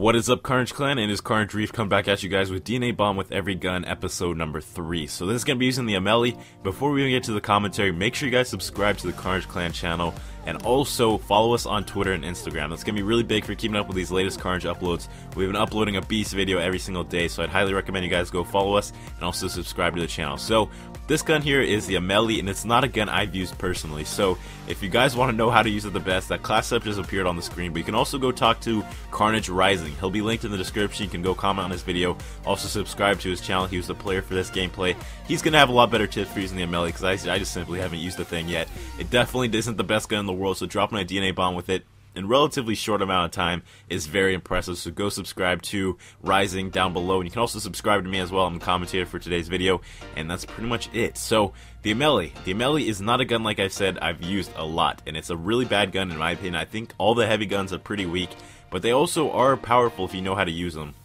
What is up, Carnage Clan? It is Carnage Reef come back at you guys with DNA Bomb with Every Gun episode number 3. So this is going to be using the Ameli. Before we even get to the commentary, make sure you guys subscribe to the Carnage Clan channel and also follow us on Twitter and Instagram. That's going to be really big for keeping up with these latest Carnage uploads. We've been uploading a beast video every single day, so I'd highly recommend you guys go follow us and also subscribe to the channel. So this gun here is the Ameli, and it's not a gun I've used personally. So if you guys want to know how to use it the best, that class setup just appeared on the screen, but you can also go talk to Carnage Rising. He'll be linked in the description. You can go comment on his video. Also subscribe to his channel. He was the player for this gameplay. He's going to have a lot better tips for using the Ameli because I just simply haven't used the thing yet. It definitely isn't the best gun in the world, so dropping a DNA bomb with it in relatively short amount of time is very impressive. So go subscribe to Rising down below, and you can also subscribe to me as well. I'm the commentator for today's video, and that's pretty much it. So the Ameli is not a gun, like I said, I've used a lot, and it's a really bad gun in my opinion. I think all the heavy guns are pretty weak, but they also are powerful if you know how to use them.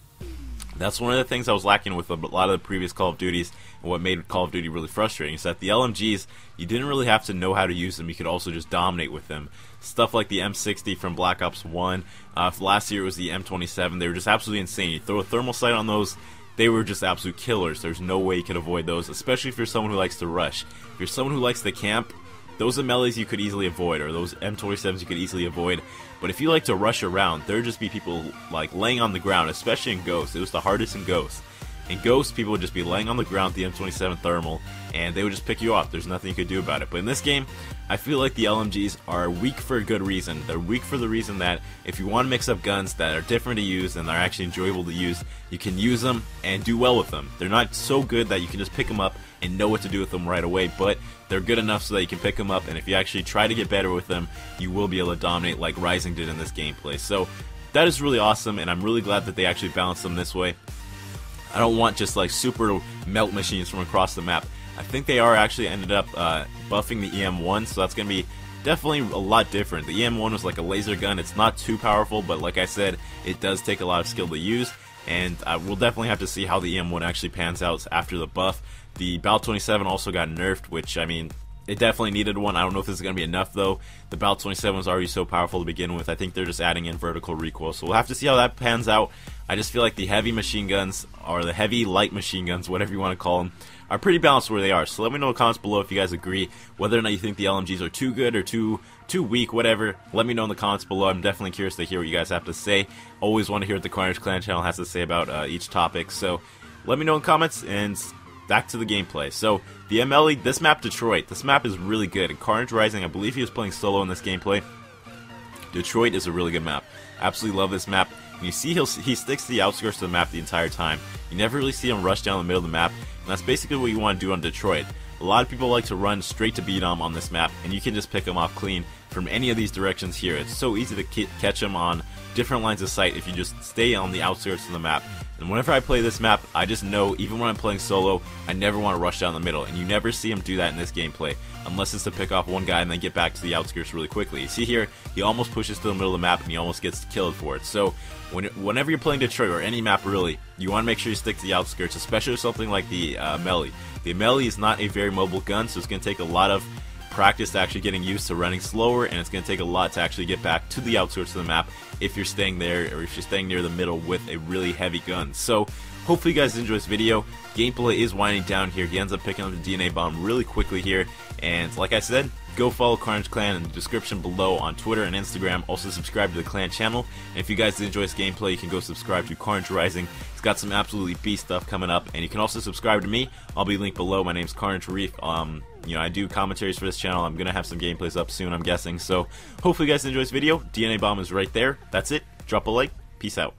That's one of the things I was lacking with a lot of the previous Call of Duties, and what made Call of Duty really frustrating is that the LMGs, you didn't really have to know how to use them. You could also just dominate with them. Stuff like the M60 from Black Ops 1, last year it was the M27, they were just absolutely insane. You throw a thermal sight on those, they were just absolute killers. There's no way you could avoid those, especially if you're someone who likes to rush. If you're someone who likes to camp, those Amelis you could easily avoid, or those M27s you could easily avoid. But if you like to rush around, there'd just be people like laying on the ground, especially in Ghost. It was the hardest in Ghost. In Ghost, people would just be laying on the ground with the M27 thermal, and they would just pick you off. There's nothing you could do about it. But in this game, I feel like the LMGs are weak for a good reason. They're weak for the reason that if you want to mix up guns that are different to use and are actually enjoyable to use, you can use them and do well with them. They're not so good that you can just pick them up and know what to do with them right away, but they're good enough so that you can pick them up, and if you actually try to get better with them, you will be able to dominate like Rising did in this gameplay. So that is really awesome, and I'm really glad that they actually balanced them this way. I don't want just like super melt machines from across the map. I think they are actually ended up buffing the EM1, so that's going to be definitely a lot different. The EM1 was like a laser gun. It's not too powerful, but like I said, it does take a lot of skill to use, and we'll definitely have to see how the EM1 actually pans out after the buff. The Bal 27 also got nerfed, which, I mean, it definitely needed one. I don't know if this is going to be enough, though. The Bal 27 was already so powerful to begin with. I think they're just adding in vertical recoil, so we'll have to see how that pans out. I just feel like the heavy machine guns, or the heavy light machine guns, whatever you want to call them, are pretty balanced where they are. So let me know in the comments below if you guys agree, whether or not you think the LMGs are too good or too weak, whatever. Let me know in the comments below. I'm definitely curious to hear what you guys have to say. Always want to hear what the Carnage Clan channel has to say about each topic. So let me know in the comments, and back to the gameplay. So the Ameli, this map Detroit, this map is really good. And Carnage Rising, I believe he was playing solo in this gameplay. Detroit is a really good map. Absolutely love this map. And you see he sticks to the outskirts of the map the entire time. You never really see him rush down the middle of the map, and that's basically what you want to do on Detroit. A lot of people like to run straight to beat him on this map, and you can just pick him off clean from any of these directions here. It's so easy to catch him on different lines of sight if you just stay on the outskirts of the map. And whenever I play this map, I just know, even when I'm playing solo, I never want to rush down the middle, and you never see him do that in this gameplay, unless it's to pick off one guy and then get back to the outskirts really quickly. You see here, he almost pushes to the middle of the map, and he almost gets killed for it. So whenever you're playing Detroit, or any map really, you want to make sure you stick to the outskirts, especially with something like the Ameli. The Ameli is not a very mobile gun, so it's going to take a lot of practice to actually getting used to running slower, and it's going to take a lot to actually get back to the outskirts of the map if you're staying there, or if you're staying near the middle with a really heavy gun. So hopefully you guys enjoy this video. Gameplay is winding down here. He ends up picking up the DNA bomb really quickly here, and like I said, go follow Carnage Clan in the description below on Twitter and Instagram. Also subscribe to the clan channel, and if you guys did enjoy this gameplay, you can go subscribe to Carnage Rising. He's got some absolutely beast stuff coming up, and you can also subscribe to me. I'll be linked below. My name's Carnage Reef. You know, I do commentaries for this channel. I'm gonna have some gameplays up soon, I'm guessing. So hopefully you guys enjoy this video. DNA bomb is right there. That's it. Drop a like. Peace out.